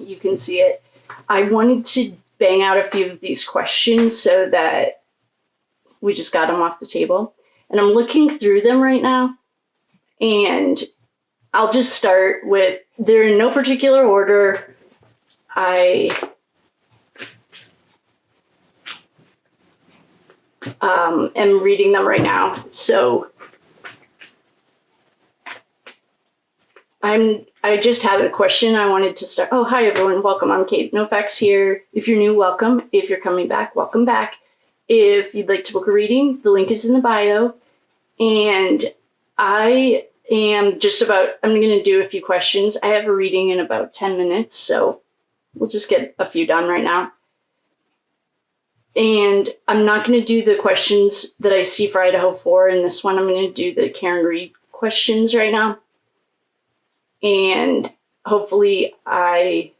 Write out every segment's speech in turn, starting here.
you can see it. I wanted to bang out a few of these questions so that we just got them off the table. And I'm looking through them right now. And I'll just start with, they're in no particular order. I am reading them right now. So I just had a question I wanted to start. Oh, hi everyone, welcome. I'm Kate. No facts here. If you're new, welcome. If you're coming back, welcome back. If you'd like to book a reading, the link is in the bio. And I'm going to do a few questions. I have a reading in about 10 minutes, so we'll just get a few done right now. And I'm not going to do the questions that I see for Idaho 4 in this one. I'm going to do the Karen Reed questions right now. And hopefully okay,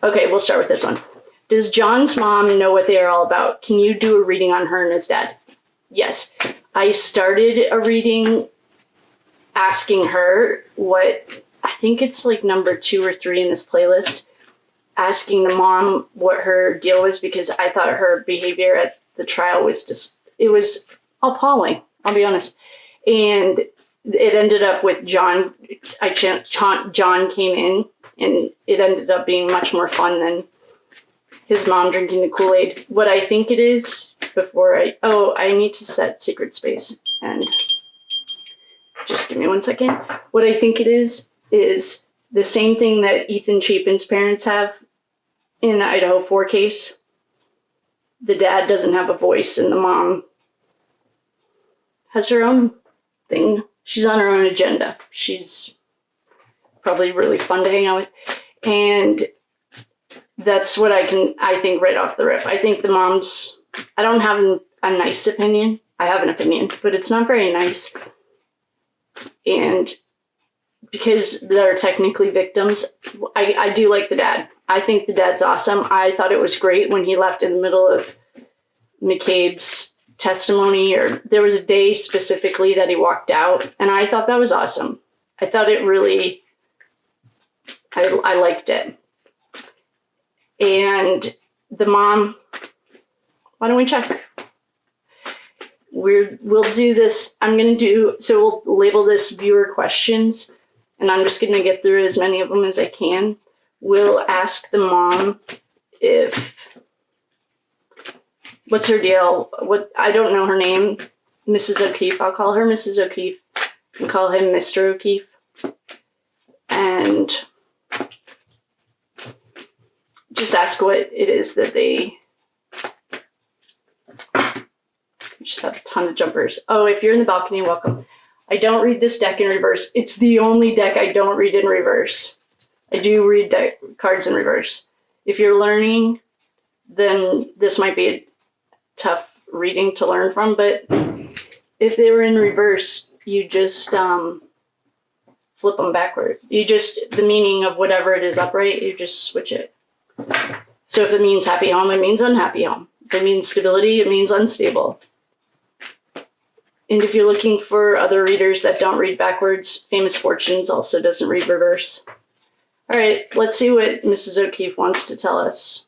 we'll start with this one. Does John's mom know what they are all about? Can you do a reading on her and his dad? Yes. I started a reading asking her what, I think it's like number 2 or 3 in this playlist, asking the mom what her deal was, because I thought her behavior at the trial was it was appalling, I'll be honest. And it ended up with John. John came in, and it ended up being much more fun than his mom drinking the Kool-Aid. What I think it is, I need to set secret space, and just give me 1 second. What I think it is the same thing that Ethan Chapin's parents have in the Idaho 4 case. The dad doesn't have a voice, and the mom has her own thing. She's on her own agenda. She's probably really fun to hang out with. And that's what I think right off the rip. I think the mom's, I don't have a nice opinion. I have an opinion, but it's not very nice. And because they're technically victims, I do like the dad. I think the dad's awesome. I thought it was great when he left in the middle of McCabe's testimony, or there was a day specifically that he walked out, and I thought that was awesome. I thought it really, I liked it. And the mom, why don't we check? We'll do this. So we'll label this viewer questions, and I'm just going to get through as many of them as I can. We'll ask the mom what's her deal? I don't know her name. Mrs. O'Keefe. I'll call her Mrs. O'Keefe and call him Mr. O'Keefe. And just ask what it is that they just have a ton of jumpers. Oh, if you're in the balcony, welcome. I don't read this deck in reverse. It's the only deck I don't read in reverse. I do read cards in reverse. If you're learning, then this might be a tough reading to learn from, but if they were in reverse, you just flip them backward. The meaning of whatever it is upright, you just switch it. So if it means happy home, it means unhappy home. If it means stability, it means unstable. And if you're looking for other readers that don't read backwards, Famous Fortunes also doesn't read reverse. All right, let's see what Mrs. O'Keefe wants to tell us.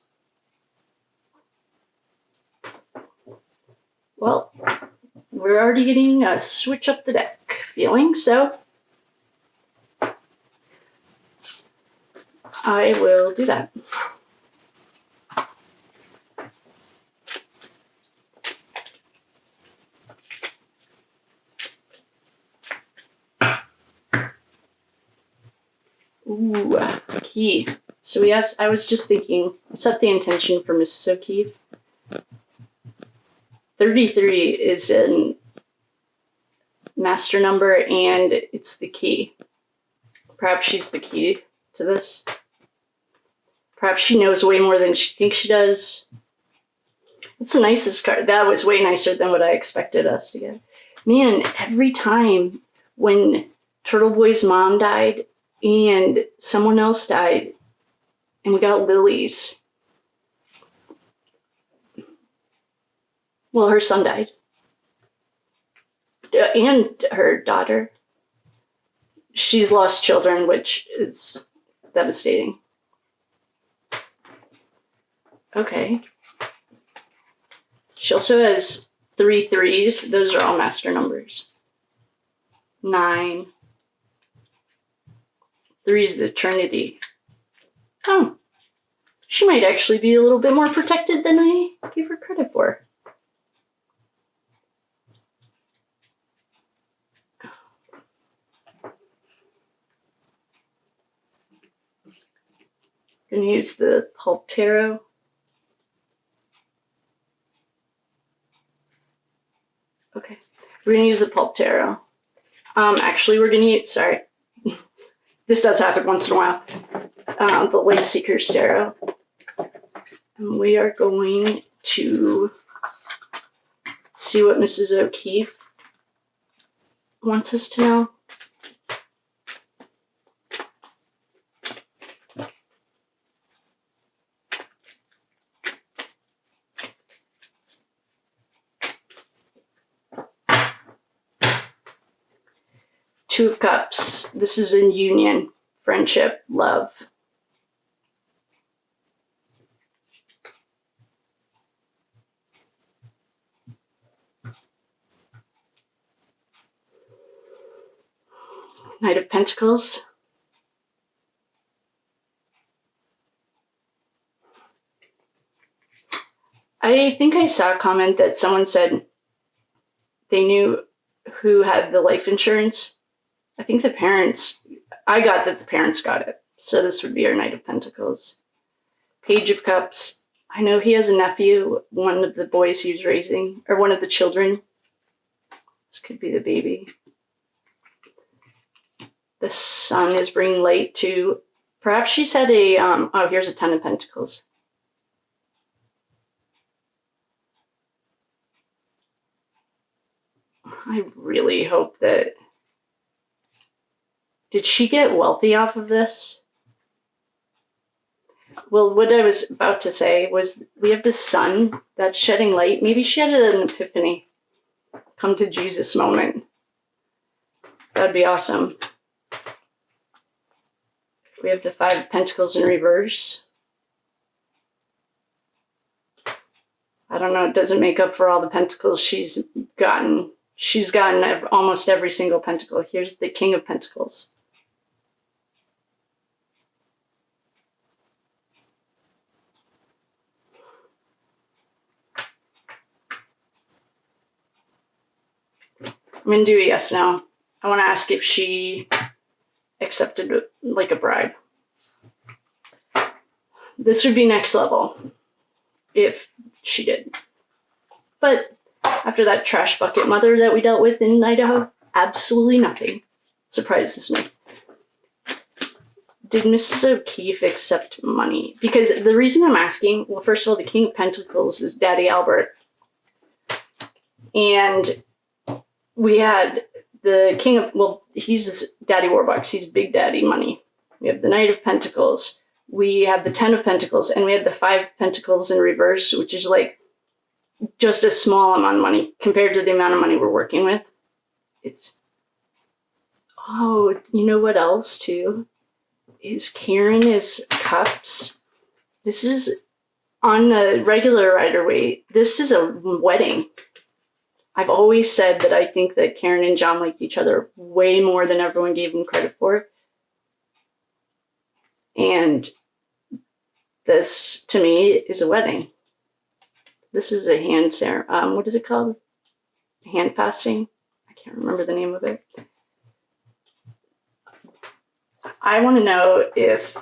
Well, we're already getting a switch up the deck feeling, so I will do that. Ooh, key. So I was just thinking, set the intention for Mrs. O'Keefe. 33 is a master number, and it's the key. Perhaps she's the key to this. Perhaps she knows way more than she thinks she does. It's the nicest card. That was way nicer than what I expected us to get. Man, every time when Turtle Boy's mom died and someone else died, and we got Lily's. Well, her son died. And her daughter. She's lost children, which is devastating. Okay. She also has 3 3s. Those are all master numbers. 9. 3 is the Trinity. Oh. She might actually be a little bit more protected than I give her credit for. Gonna use the Pulp Tarot. Okay, we're gonna use the Pulp Tarot. Actually, we're gonna use, sorry. This does happen once in a while. The Light Seeker's Tarot. And we are going to see what Mrs. O'Keefe wants us to know. Two of Cups. This is in union, friendship, love. Knight of Pentacles. I think I saw a comment that someone said they knew who had the life insurance. I think the parents, I got that the parents got it. So this would be our Knight of Pentacles. Page of Cups. I know he has a nephew, one of the boys he was raising, or one of the children. This could be the baby. The Sun is bringing light to, perhaps she's had a, oh, here's a Ten of Pentacles. I really hope that, did she get wealthy off of this? Well, what I was about to say was we have the Sun that's shedding light. Maybe she had an epiphany, come to Jesus moment. That'd be awesome. We have the Five of Pentacles in reverse. I don't know, it doesn't make up for all the pentacles she's gotten. She's gotten almost every single pentacle. Here's the King of Pentacles. I'm going to do a yes, no. I want to ask if she accepted like a bribe. This would be next level if she did. But after that trash bucket mother that we dealt with in Idaho, absolutely nothing surprises me. Did Mrs. O'Keefe accept money? Because the reason I'm asking, well, first of all, the King of Pentacles is Daddy Albert. And we had the King of, well, he's Daddy Warbucks. He's Big Daddy money. We have the Knight of Pentacles. We have the Ten of Pentacles. And we had the Five of Pentacles in reverse, which is like just a small amount of money compared to the amount of money we're working with. It's, oh, you know what else too? Is Karen is Cups. This is on the regular Rider-Waite. This is a wedding. I've always said that I think that Karen and John liked each other way more than everyone gave them credit for. And this, to me, is a wedding. This is a hand ceremony. What is it called? Hand passing? I can't remember the name of it. I want to know if,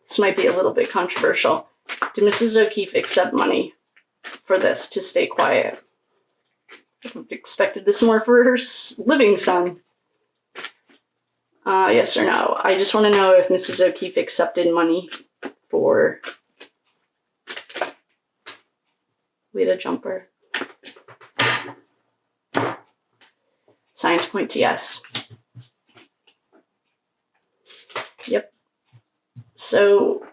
this might be a little bit controversial, did Mrs. O'Keefe accept money for this to stay quiet? I expected this more for her living son. Yes or no? I just want to know if Mrs. O'Keefe accepted money for... We had a jumper. Signs point to yes. Yep. So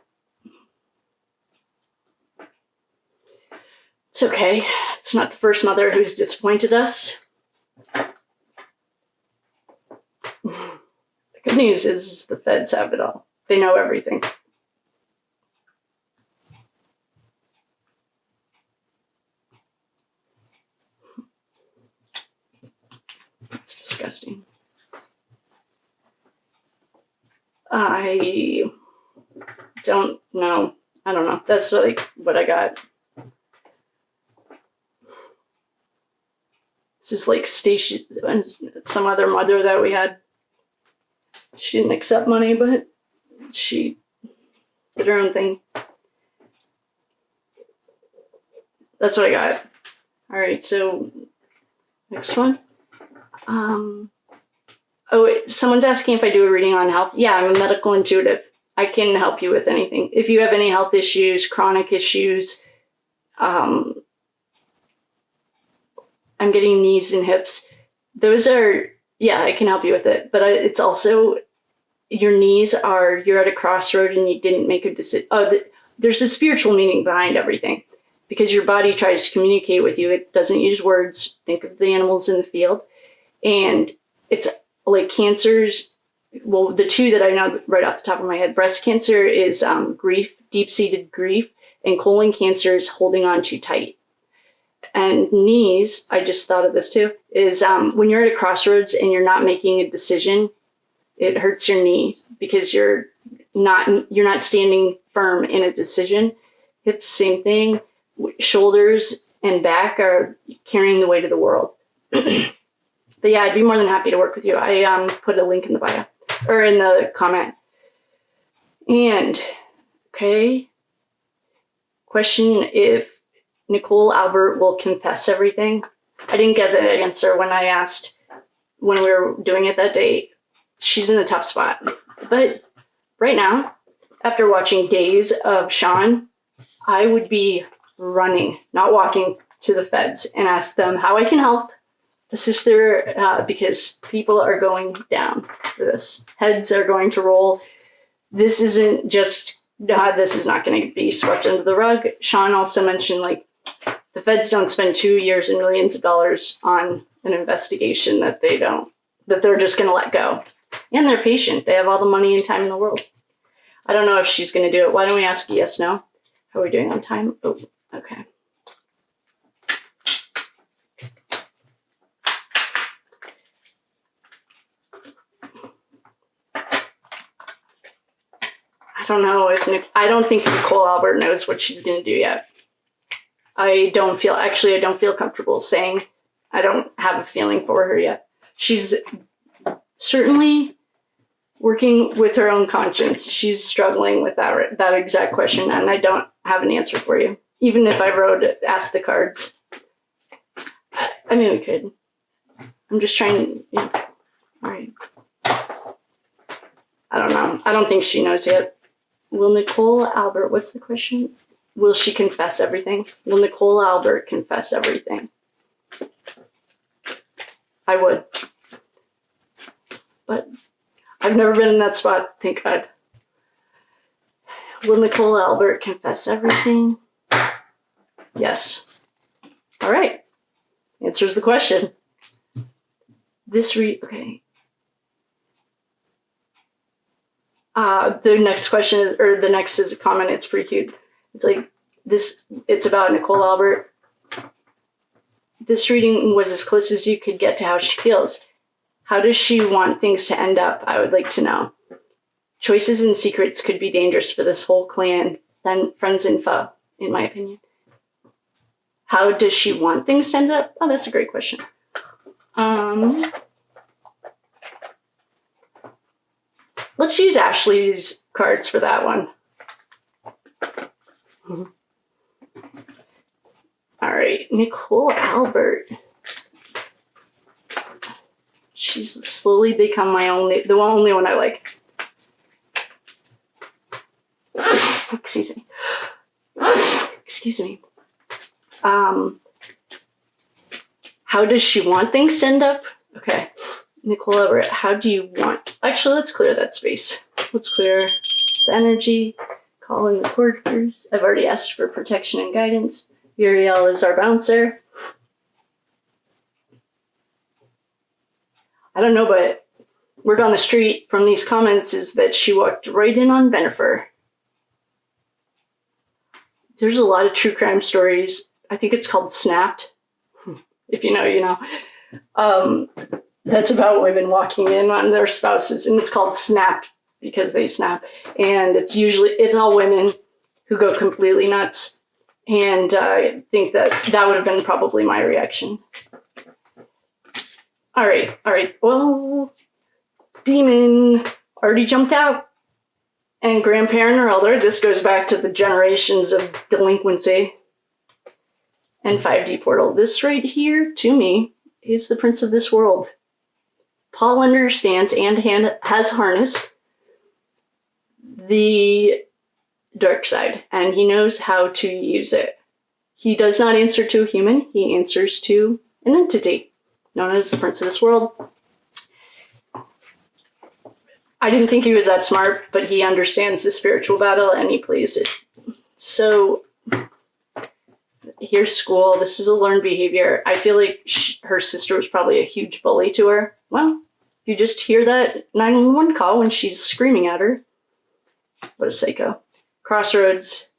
it's okay. It's not the first mother who's disappointed us. The good news is the feds have it all. They know everything. It's disgusting. I don't know. I don't know. That's like what I got. This is like Stacy, some other mother that we had. She didn't accept money, but she did her own thing. That's what I got. All right, so next one. Oh, wait, someone's asking if I do a reading on health. Yeah, I'm a medical intuitive. I can help you with anything. If you have any health issues, chronic issues, I'm getting knees and hips. Those are, yeah, I can help you with it. But it's also, your knees are, you're at a crossroad and you didn't make a decision. There's a spiritual meaning behind everything. Because your body tries to communicate with you. It doesn't use words. Think of the animals in the field. And it's like cancers. Well, the two that I know right off the top of my head, breast cancer is grief, deep-seated grief, and colon cancer is holding on too tight. And knees, I just thought of this too, is when you're at a crossroads and you're not making a decision, it hurts your knee because you're not standing firm in a decision. Hips, same thing. Shoulders and back are carrying the weight of the world. But yeah, I'd be more than happy to work with you. I put a link in the bio or in the comment. And okay, question if Nicole Albert will confess everything. I didn't get the answer when I asked when we were doing it that day. She's in a tough spot. But right now, after watching days of Sean, I would be running, not walking, to the feds and ask them how I can help assist their, because people are going down for this. Heads are going to roll. This isn't just, this is not going to be swept under the rug. Sean also mentioned, like, the feds don't spend 2 years and millions of dollars on an investigation that they're just going to let go. And they're patient. They have all the money and time in the world. I don't know if she's going to do it. Why don't we ask yes, no? How are we doing on time? Oh, okay. I don't know I don't think Nicole Albert knows what she's going to do yet. I don't feel comfortable saying I don't have a feeling for her yet. She's certainly working with her own conscience. She's struggling with that exact question, and I don't have an answer for you. Even if I ask the cards. I mean, we could. I'm just trying, yeah. All right. I don't know. I don't think she knows yet. Will Nicole Albert, what's the question? Will she confess everything? Will Nicole Albert confess everything? I would. But I've never been in that spot, thank God. Will Nicole Albert confess everything? Yes. All right. Answers the question. Okay. The next question is a comment. It's pretty cute. It's like it's about Nicole Albert. This reading was as close as you could get to how she feels. How does she want things to end up? I would like to know. Choices and secrets could be dangerous for this whole clan, then friends and foe, in my opinion. How does she want things to end up? Oh, that's a great question. Let's use Ashley's cards for that one. All right, Nicole Albert. She's slowly become the only one I like. Excuse me. Excuse me. How does she want things to end up? Okay. Nicole Albert, how do you want? Actually, let's clear that space. Let's clear the energy. Call in the quarters. I've already asked for protection and guidance. Uriel is our bouncer. I don't know, but word on the street from these comments is that she walked right in on Bennifer. There's a lot of true crime stories. I think it's called Snapped. If you know, you know. That's about women walking in on their spouses, and it's called Snapped because they snap. And it's all women who go completely nuts. And I think that would have been probably my reaction. All right. Well, Demon already jumped out. And grandparent or elder, this goes back to the generations of delinquency. And 5D portal. This right here, to me, is the prince of this world. Paul understands and has harnessed the dark side, and he knows how to use it. He does not answer to a human, he answers to an entity known as the prince of this world. I didn't think he was that smart, but he understands the spiritual battle and he plays it. So here's school. This is a learned behavior. I feel like her sister was probably a huge bully to her. Well, you just hear that 911 call when she's screaming at her. What a psycho. Crossroads.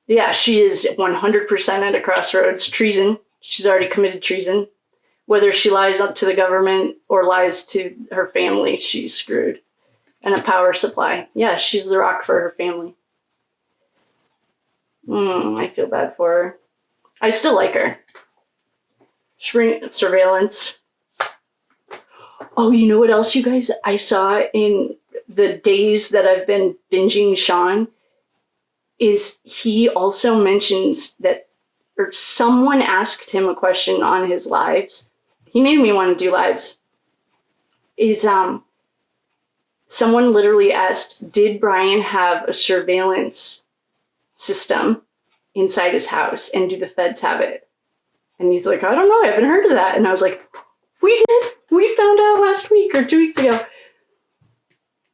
Yeah, she is 100% at a crossroads. Treason. She's already committed treason. Whether she lies up to the government or lies to her family, she's screwed. And a power supply. Yeah, she's the rock for her family. I feel bad for her. I still like her. Surveillance. Oh, you know what else, you guys? I saw in the days that I've been binging Sean is he also mentions that, or someone asked him a question on his lives. He made me want to do lives. Someone literally asked, did Brian have a surveillance system inside his house, and do the feds have it? And he's like, I don't know, I haven't heard of that. And I was like, we did. We found out last week or 2 weeks ago.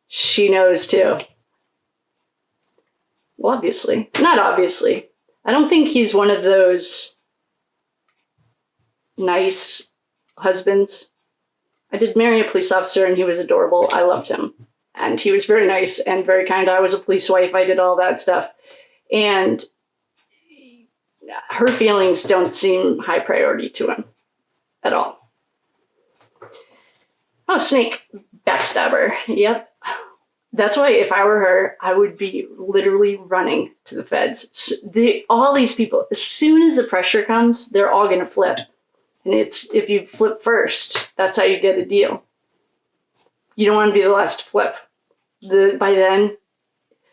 She knows too. Well, obviously. Not obviously. I don't think he's one of those nice husbands. I did marry a police officer and he was adorable. I loved him. And he was very nice and very kind. I was a police wife. I did all that stuff. And her feelings don't seem high priority to him at all. Oh, Snake. Backstabber. Yep. That's why if I were her, I would be literally running to the feds. All these people, as soon as the pressure comes, they're all going to flip. And it's if you flip first, that's how you get a deal. You don't want to be the last to flip. By then,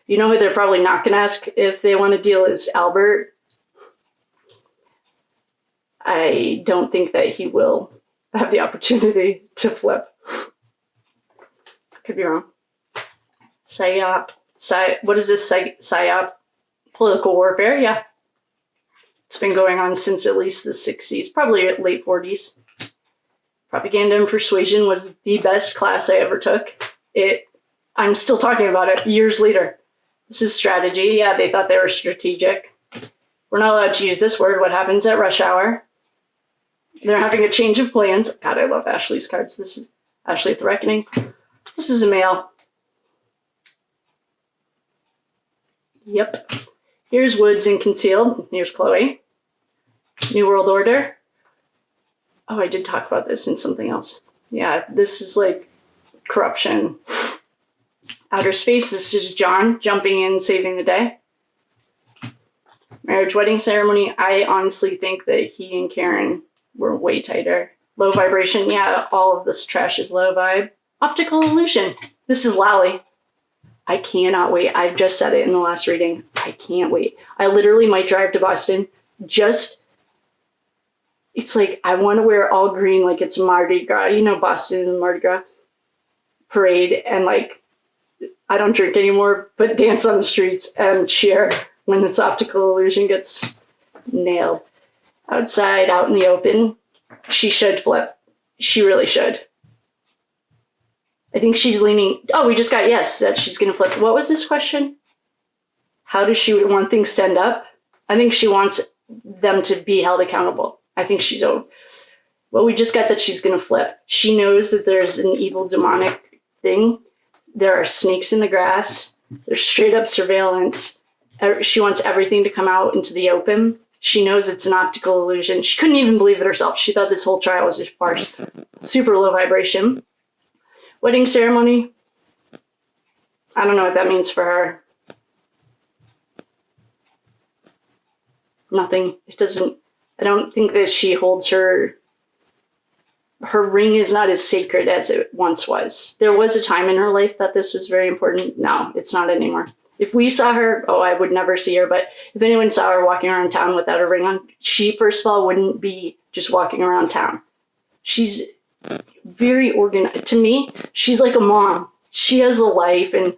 you know who they're probably not going to ask if they want a deal is Albert. I don't think that he will have the opportunity to flip. Could be wrong. PSYOP. What is this? PSYOP? Political warfare? Yeah. It's been going on since at least the 60s, probably late 40s. Propaganda and persuasion was the best class I ever took. I'm still talking about it years later. This is strategy. Yeah, they thought they were strategic. We're not allowed to use this word. What happens at rush hour? They're having a change of plans. God, I love Ashley's cards. This is Ashley at the Reckoning. This is a male. Yep. Here's Woods and Concealed. Here's Chloe. New World Order. Oh, I did talk about this in something else. Yeah, this is like corruption. Outer Space. This is John jumping in, saving the day. Marriage wedding ceremony. I honestly think that he and Karen were way tighter. Low vibration. Yeah, all of this trash is low vibe. Optical illusion. This is Lally. I cannot wait. I just said it in the last reading. I can't wait. I literally might drive to Boston. It's like I want to wear all green like it's Mardi Gras. You know, Boston and Mardi Gras parade. And like, I don't drink anymore, but dance on the streets and cheer when this optical illusion gets nailed. Outside, out in the open, she should flip. She really should. I think she's leaning. Oh, we just got yes, that she's going to flip. What was this question? How does she want things to end up? I think she wants them to be held accountable. I think she's over. Well, we just got that she's going to flip. She knows that there's an evil demonic thing. There are snakes in the grass. There's straight up surveillance. She wants everything to come out into the open. She knows it's an optical illusion. She couldn't even believe it herself. She thought this whole trial was a farce. Super low vibration. Wedding ceremony. I don't know what that means for her. Nothing. It doesn't, I don't think that she holds her ring is not as sacred as it once was. There was a time in her life that this was very important. No, it's not anymore. If we saw her, I would never see her, but if anyone saw her walking around town without a ring on, she, first of all, wouldn't be just walking around town. She's very organized. To me, she's like a mom. She has a life, and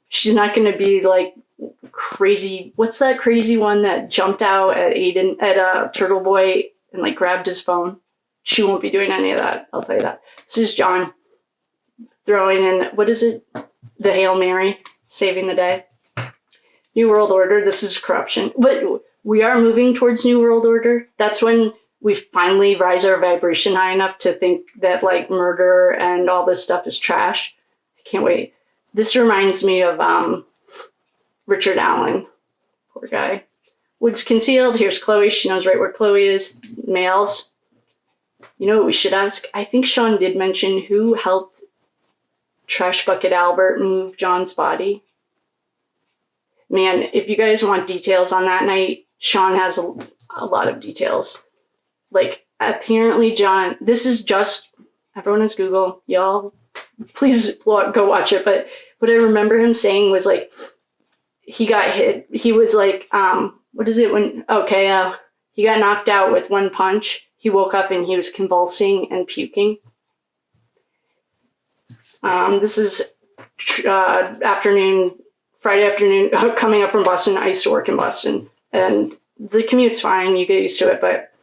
she's not going to be like crazy. What's that crazy one that jumped out at Turtle Boy and like grabbed his phone? She won't be doing any of that. I'll tell you that. This is John throwing in, what is it? The Hail Mary, saving the day. New World Order. This is corruption. But we are moving towards New World Order. That's when we finally rise our vibration high enough to think that like murder and all this stuff is trash. I can't wait. This reminds me of Richard Allen. Poor guy. Woods concealed. Here's Chloe. She knows right where Chloe is. Males. You know what we should ask? I think Sean did mention who helped Trash Bucket Albert move John's body. Man, if you guys want details on that night, Sean has a lot of details. Like, apparently John, this is just, everyone has Google, y'all, please go watch it. But what I remember him saying was like, he got hit. He was like, what is it when, he got knocked out with one punch. He woke up and he was convulsing and puking. This is Friday afternoon, coming up from Boston. I used to work in Boston, and the commute's fine. You get used to it, but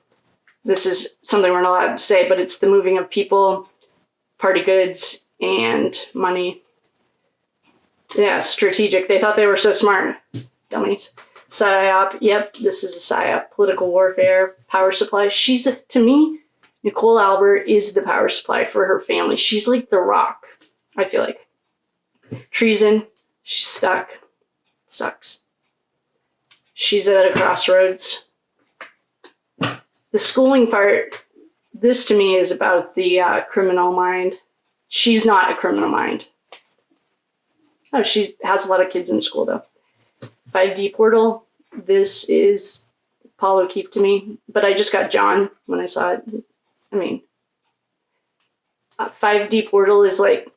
this is something we're not allowed to say, but it's the moving of people, party goods, and money. Yeah, strategic. They thought they were so smart. Dummies. PSYOP. Yep, this is a PSYOP. Political warfare, power supply. To me, Nicole Albert is the power supply for her family. She's like the rock, I feel like. Treason. She's stuck. Sucks. She's at a crossroads. The schooling part, this to me is about the criminal mind. She's not a criminal mind. Oh, she has a lot of kids in school, though. 5D portal. This is Paul O'Keefe to me, but I just got John when I saw it. I mean, 5D portal is like,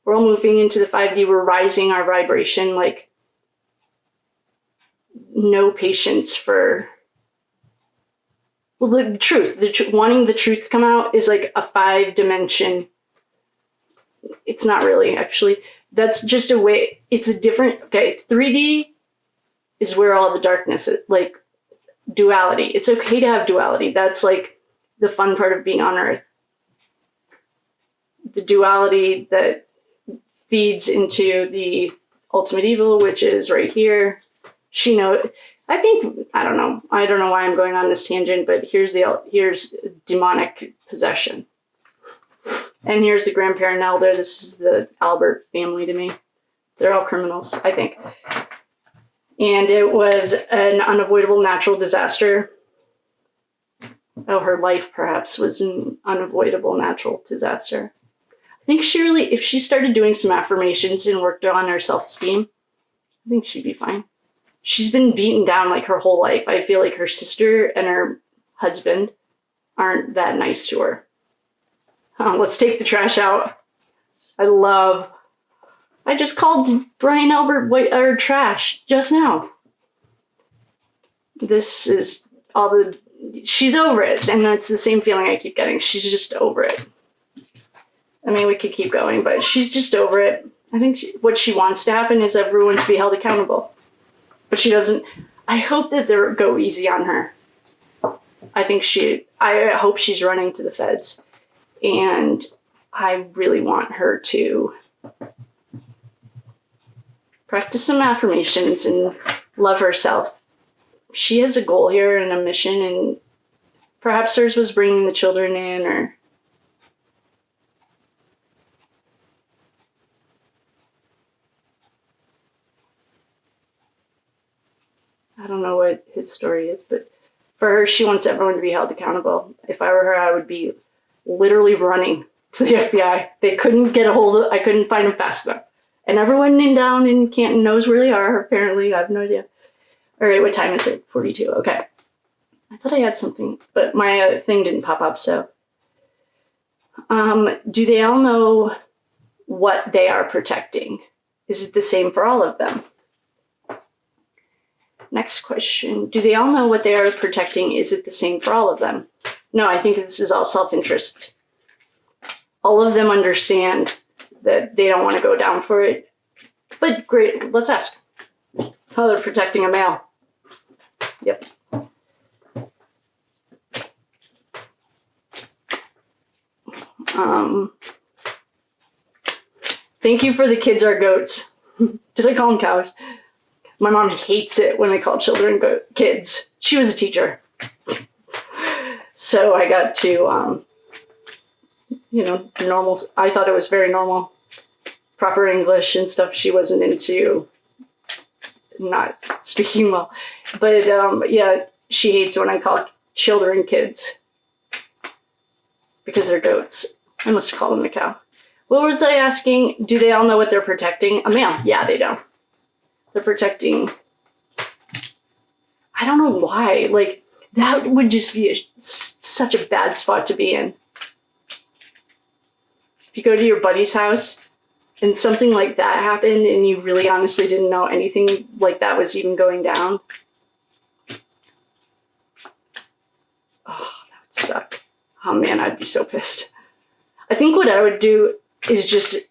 we're all moving into the 5D. We're rising our vibration. Like, no patience for. Well, the truth. Wanting the truth to come out is like a 5-dimension. It's not really, actually. That's just a way. It's a different. Okay, 3D is where all the darkness is, like duality. It's okay to have duality. That's like the fun part of being on Earth. The duality that feeds into the ultimate evil, which is right here. She knows. I don't know why I'm going on this tangent, but here's demonic possession. And here's the grandparent elder. This is the Albert family to me. They're all criminals, I think. And it was an unavoidable natural disaster. Oh, her life perhaps was an unavoidable natural disaster. I think if she started doing some affirmations and worked on her self-esteem, I think she'd be fine. She's been beaten down like her whole life. I feel like her sister and her husband aren't that nice to her. Let's take the trash out. I just called Brian Albert trash just now. This is she's over it. And that's the same feeling I keep getting. She's just over it. I mean, we could keep going, but she's just over it. I think what she wants to happen is everyone to be held accountable. But she doesn't. I hope that they go easy on her. I hope she's running to the feds. And I really want her to practice some affirmations and love herself. She has a goal here and a mission, and perhaps hers was bringing the children in, or I don't know what his story is, but for her, she wants everyone to be held accountable. If I were her, I would be literally running to the FBI. They couldn't get a hold of, I couldn't find them fast enough. And everyone down in Canton knows where they are, apparently. I have no idea. All right, what time is it? 42, okay. I thought I had something, but my thing didn't pop up, so. Do they all know what they are protecting? Is it the same for all of them? Next question. Do they all know what they are protecting? Is it the same for all of them? No, I think this is all self-interest. All of them understand that they don't want to go down for it. But great, let's ask. Oh, they're protecting a male. Yep. Thank you for the kids are goats. Did I call them cows? My mom hates it when I call children kids. She was a teacher. So I got to, normal. I thought it was very normal. Proper English and stuff. She wasn't into not speaking well. But yeah, she hates when I call children kids because they're goats. I must call them a cow. What was I asking? Do they all know what they're protecting? A male. Yeah, they do. They're protecting. I don't know why. Like, that would just be such a bad spot to be in. If you go to your buddy's house and something like that happened and you really honestly didn't know anything like that was even going down. Oh, that would suck. Oh man, I'd be so pissed. I think what I would do is just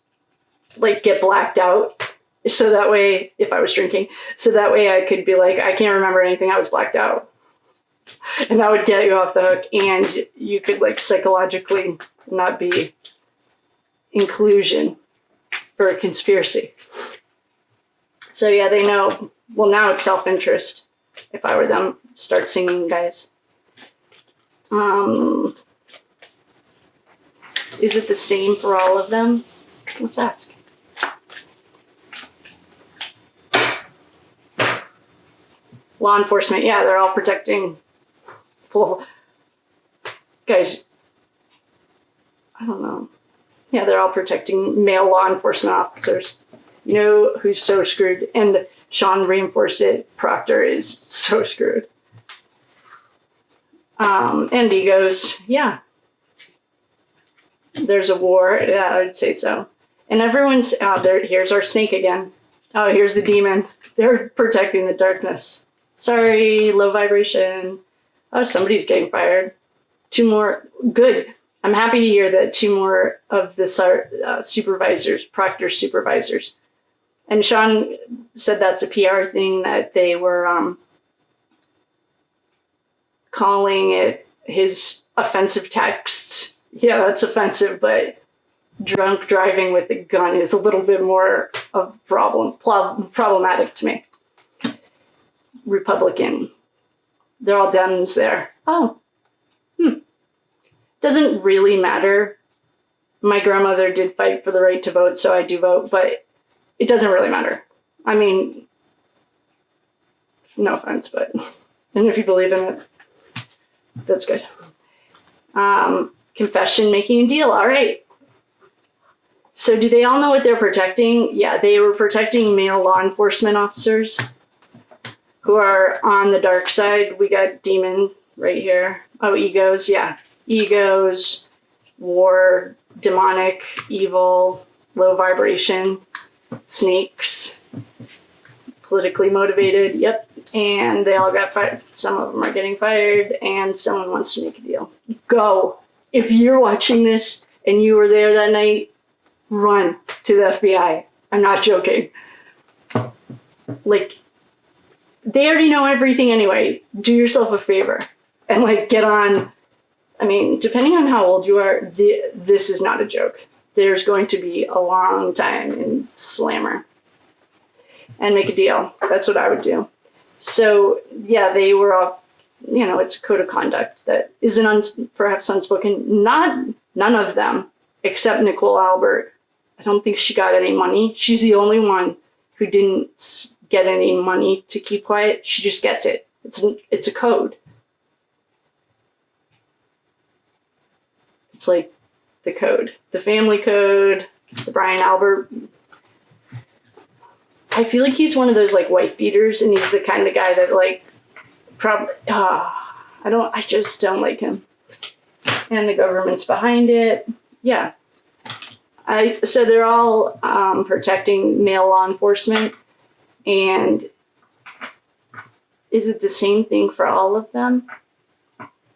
like get blacked out. So that way, if I was drinking, so that way I could be like, I can't remember anything, I was blacked out. And that would get you off the hook, and you could like psychologically not be in collusion for a conspiracy. So yeah, they know. Well, now it's self-interest. If I were them, start singing, guys. Is it the same for all of them? Let's ask. Law enforcement, yeah, they're all protecting. Guys, I don't know. Yeah, they're all protecting male law enforcement officers. You know who's so screwed? And Sean reinforced it. Proctor is so screwed. And egos, yeah. There's a war, yeah, I'd say so. And everyone's out there. Here's our snake again. Oh, here's the demon. They're protecting the darkness. Sorry, low vibration. Oh, somebody's getting fired. 2 more. Good. I'm happy to hear that 2 more of the supervisors, Proctor supervisors. And Sean said that's a PR thing, that they were calling it his offensive texts. Yeah, that's offensive, but drunk driving with a gun is a little bit more of problematic to me. Republican. They're all Dems there. Oh. Doesn't really matter. My grandmother did fight for the right to vote, so I do vote, but it doesn't really matter. I mean, no offense, but, and if you believe in it, that's good. Confession, making a deal. All right. So do they all know what they're protecting? Yeah, they were protecting male law enforcement officers who are on the dark side. We got demon right here. Oh, egos. Yeah. Egos, war, demonic, evil, low vibration, snakes, politically motivated. Yep. And they all got fired. Some of them are getting fired, and someone wants to make a deal. Go. If you're watching this and you were there that night, run to the FBI. I'm not joking. Like, they already know everything anyway. Do yourself a favor and like get on. I mean, depending on how old you are, this is not a joke. There's going to be a long time in Slammer. And make a deal. That's what I would do. So, yeah, they were all, it's a code of conduct that isn't perhaps unspoken. None of them, except Nicole Albert. I don't think she got any money. She's the only one who didn't get any money to keep quiet. She just gets it. It's a code. It's like the code, the family code, the Brian Albert. I feel like he's one of those like wife beaters, and he's the kind of guy that like probably I just don't like him. And the government's behind it. Yeah. So they're all protecting male law enforcement, and is it the same thing for all of them?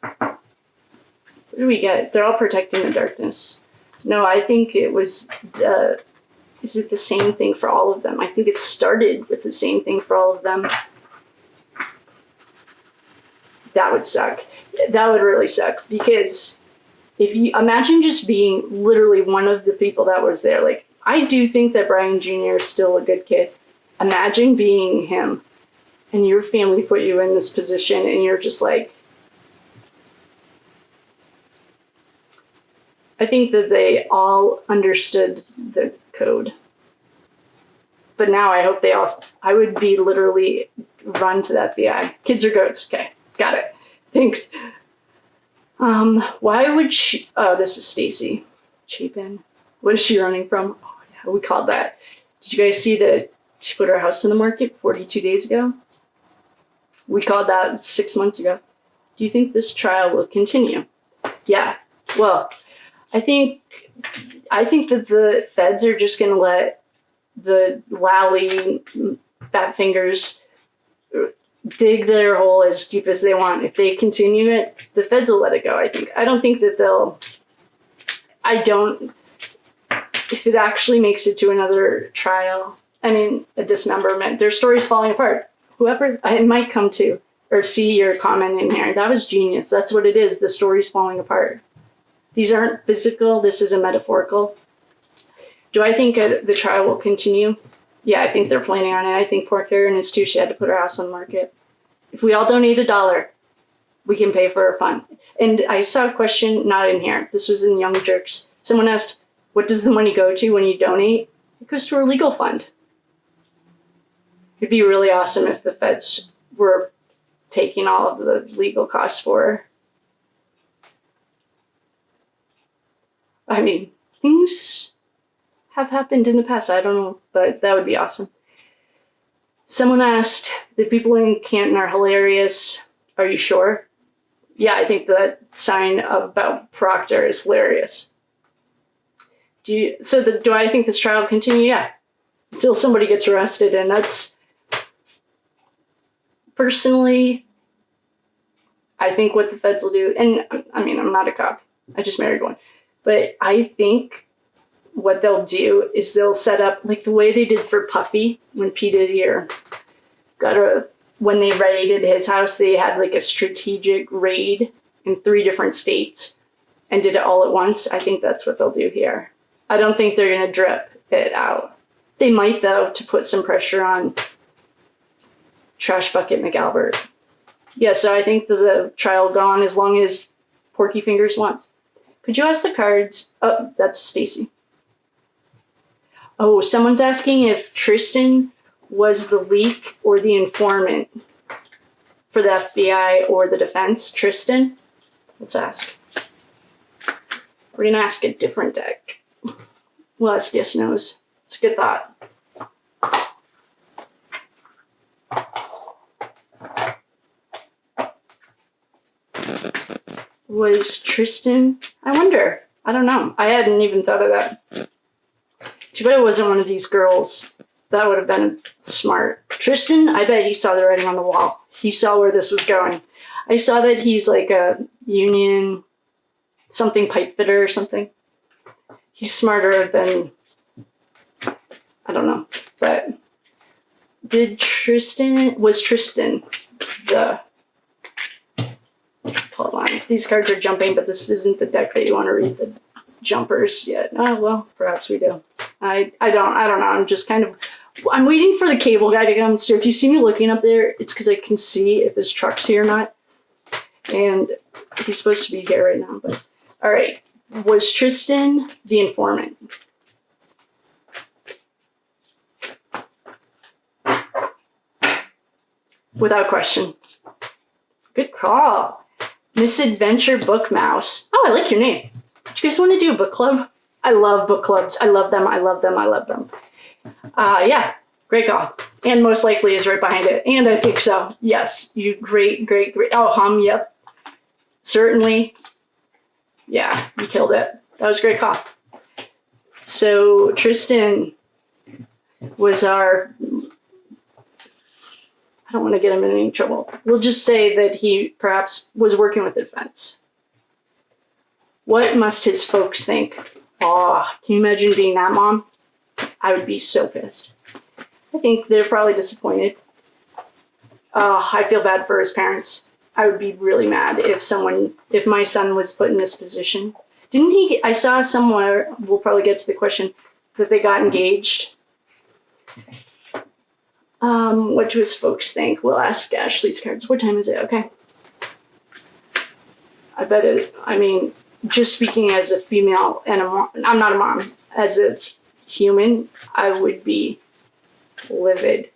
What do we get? They're all protecting the darkness. No, I think it was is it the same thing for all of them? I think it started with the same thing for all of them. That would suck. That would really suck, because if you imagine just being literally one of the people that was there, like, I do think that Brian Jr. is still a good kid. Imagine being him and your family put you in this position and you're just like, I think that they all understood the code. But now I hope I would be literally run to the FBI. Kids are goats. Okay, got it. Thanks. Why would she, this is Stacy Chapin. What is she running from? Oh yeah, we called that. Did you guys see that she put her house in the market 42 days ago? We called that 6 months ago. Do you think this trial will continue? Yeah, well, I think that the feds are just going to let the Lilly fat fingers dig their hole as deep as they want. If they continue it, the feds will let it go, I think. I don't think that if it actually makes it to another trial, a dismemberment, their story's falling apart. Whoever, I might come to or see your comment in here. That was genius. That's what it is. The story's falling apart. These aren't physical. This is a metaphorical. Do I think the trial will continue? Yeah, I think they're planning on it. I think poor Karen is too. She had to put her house on the market. If we all donate $1, we can pay for her fund. And I saw a question, not in here. This was in Young Jerks. Someone asked, what does the money go to when you donate? It goes to a legal fund. It'd be really awesome if the feds were taking all of the legal costs for her. I mean, things have happened in the past. I don't know, but that would be awesome. Someone asked, the people in Canton are hilarious. Are you sure? Yeah, I think that sign about Proctor is hilarious. Do I think this trial will continue? Yeah, until somebody gets arrested, and that's personally, I think what the feds will do. And I mean, I'm not a cop. I just married one. But I think what they'll do is they'll set up, like the way they did for Puffy when P. Diddy when they raided his house, they had like a strategic raid in 3 different states and did it all at once. I think that's what they'll do here. I don't think they're going to drip it out. They might, though, to put some pressure on Trash Bucket McAlbert. Yeah, so I think that the trial will go on as long as Porky Fingers wants. Could you ask the cards? Oh, that's Stacy. Oh, someone's asking if Tristan was the leak or the informant for the FBI or the defense. Tristan? Let's ask. We're going to ask a different deck. We'll ask yes, no's. It's a good thought. Was Tristan? I wonder. I don't know. I hadn't even thought of that. Too bad it wasn't one of these girls. That would have been smart. Tristan, I bet he saw the writing on the wall. He saw where this was going. I saw that he's like a union, something pipe fitter or something. He's smarter than, I don't know. But was Tristan the, hold on. These cards are jumping, but this isn't the deck that you want to read the jumpers yet. Oh, well, perhaps we do. I don't know. I'm waiting for the cable guy to come. So if you see me looking up there, it's because I can see if his truck's here or not. And he's supposed to be here right now. But all right. Was Tristan the informant? Without question. Good call. Misadventure Book Mouse. Oh, I like your name. Do you guys want to do a book club? I love book clubs. I love them. I love them. I love them. Yeah, great call. And most likely is right behind it. And I think so. Yes, you great. Oh, yep. Certainly. Yeah, you killed it. That was a great call. So Tristan was our, I don't want to get him in any trouble. We'll just say that he perhaps was working with the defense. What must his folks think? Oh, can you imagine being that mom? I would be so pissed. I think they're probably disappointed. I feel bad for his parents. I would be really mad if my son was put in this position. I saw somewhere, we'll probably get to the question, that they got engaged. What do his folks think? We'll ask Ashley's cards. What time is it? Okay. Just speaking as a female and a mom, I'm not a mom, as a human, I would be livid.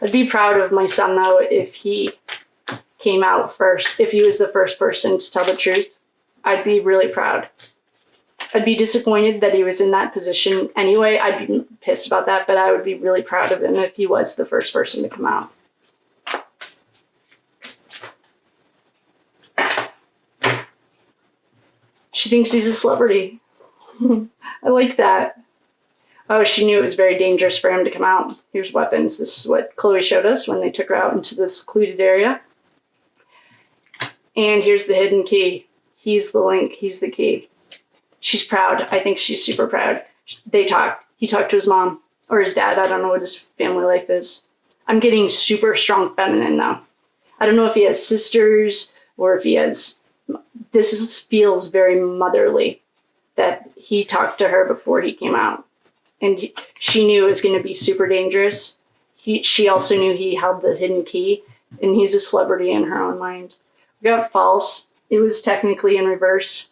I'd be proud of my son, though, if he came out first, if he was the first person to tell the truth. I'd be really proud. I'd be disappointed that he was in that position anyway. I'd be pissed about that, but I would be really proud of him if he was the first person to come out. She thinks he's a celebrity. I like that. Oh, she knew it was very dangerous for him to come out. Here's weapons. This is what Chloe showed us when they took her out into the secluded area. And here's the hidden key. He's the link. He's the key. She's proud. I think she's super proud. They talked. He talked to his mom or his dad. I don't know what his family life is. I'm getting super strong feminine though. I don't know if he has sisters or if he has... feels very motherly that he talked to her before he came out. And she knew it was going to be super dangerous. She also knew he held the hidden key, and he's a celebrity in her own mind. We got false. It was technically in reverse.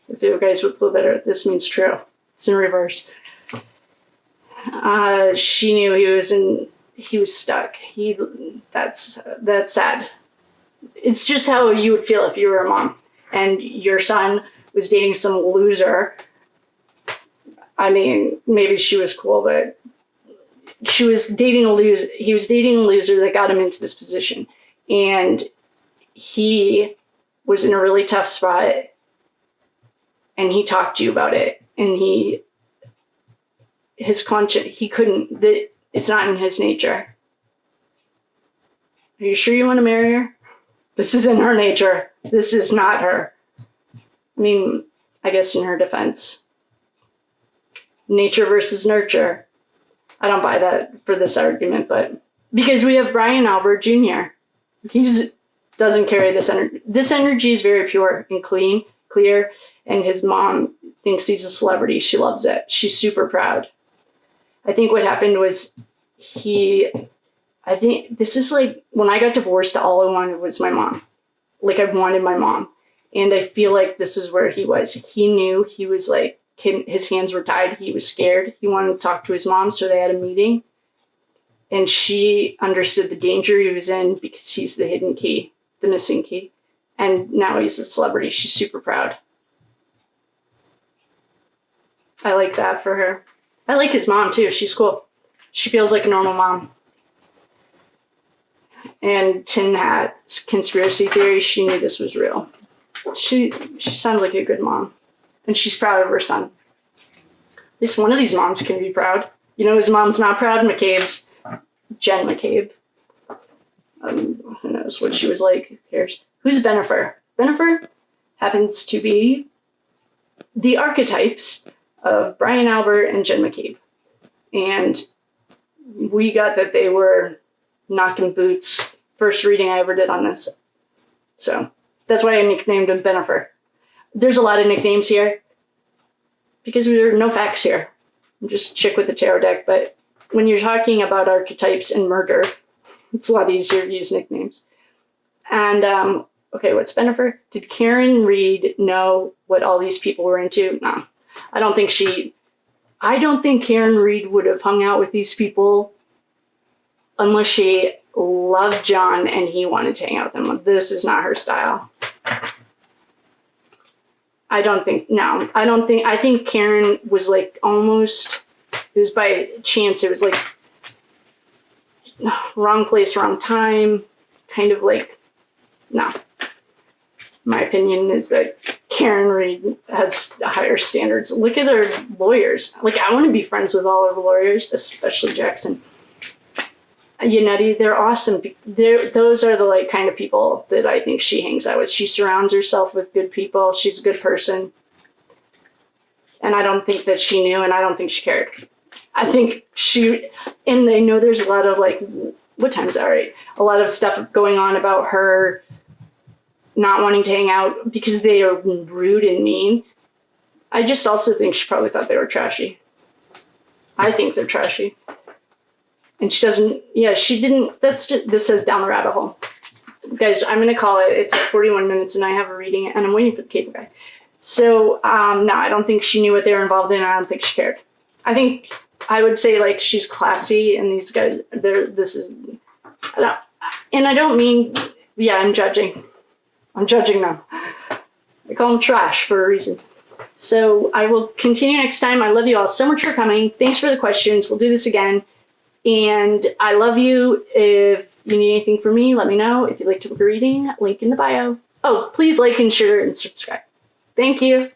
If you guys would feel better, this means true. It's in reverse. She knew he was stuck. That's sad. It's just how you would feel if you were a mom and your son was dating some loser. I mean, maybe she was cool, but she was dating a loser. He was dating a loser that got him into this position. And he was in a really tough spot. And he talked to you about it. And his conscience, he couldn't, it's not in his nature. Are you sure you want to marry her? This is in her nature. This is not her. I mean, I guess in her defense. Nature versus nurture. I don't buy that for this argument, but because we have Brian Albert Jr. He doesn't carry this energy. This energy is very pure and clear, and his mom thinks he's a celebrity. She loves it. She's super proud. I think what happened was I think this is like when I got divorced, all I wanted was my mom. Like I wanted my mom. And I feel like this is where he was. He knew he was like, his hands were tied. He was scared. He wanted to talk to his mom. So they had a meeting. And she understood the danger he was in because he's the hidden key, the missing key. And now he's a celebrity. She's super proud. I like that for her. I like his mom too. She's cool. She feels like a normal mom. And Tin Hat's conspiracy theory, she knew this was real. She sounds like a good mom. And she's proud of her son. At least one of these moms can be proud. You know whose mom's not proud? McCabe's. Jen McCabe. Who knows what she was like? Who cares? Who's Bennifer? Bennifer happens to be the archetypes of Brian Albert and Jen McCabe. And we got that they were knocking boots. First reading I ever did on this. So that's why I nicknamed him Bennifer. There's a lot of nicknames here because there are no facts here. I'm just a chick with a tarot deck, but when you're talking about archetypes and murder, it's a lot easier to use nicknames. And, okay, what's Bennifer? Did Karen Reed know what all these people were into? No. I don't think Karen Reed would have hung out with these people unless she loved John and he wanted to hang out with him. This is not her style. I think Karen was like almost, it was by chance, it was like wrong place, wrong time, kind of like, no. My opinion is that Karen Reed has higher standards. Look at their lawyers. Like, I want to be friends with all of the lawyers, especially Jackson. Yannetti, they're awesome. Those are the like kind of people that I think she hangs out with. She surrounds herself with good people. She's a good person. And I don't think that she knew, and I don't think she cared. I think and they know there's a lot of like, what time is that, right? A lot of stuff going on about her not wanting to hang out because they are rude and mean. I just also think she probably thought they were trashy. I think they're trashy. And she didn't, this says down the rabbit hole. Guys, I'm going to call it. It's at 41 minutes and I have a reading and I'm waiting for the cable guy. So, no, I don't think she knew what they were involved in. I don't think she cared. I would say like she's classy and these guys, and I don't mean, I'm judging. I'm judging them. I call them trash for a reason. So I will continue next time. I love you all so much for coming. Thanks for the questions. We'll do this again. And I love you. If you need anything from me, let me know. If you'd like to book a reading, link in the bio. Oh, please like and share and subscribe. Thank you.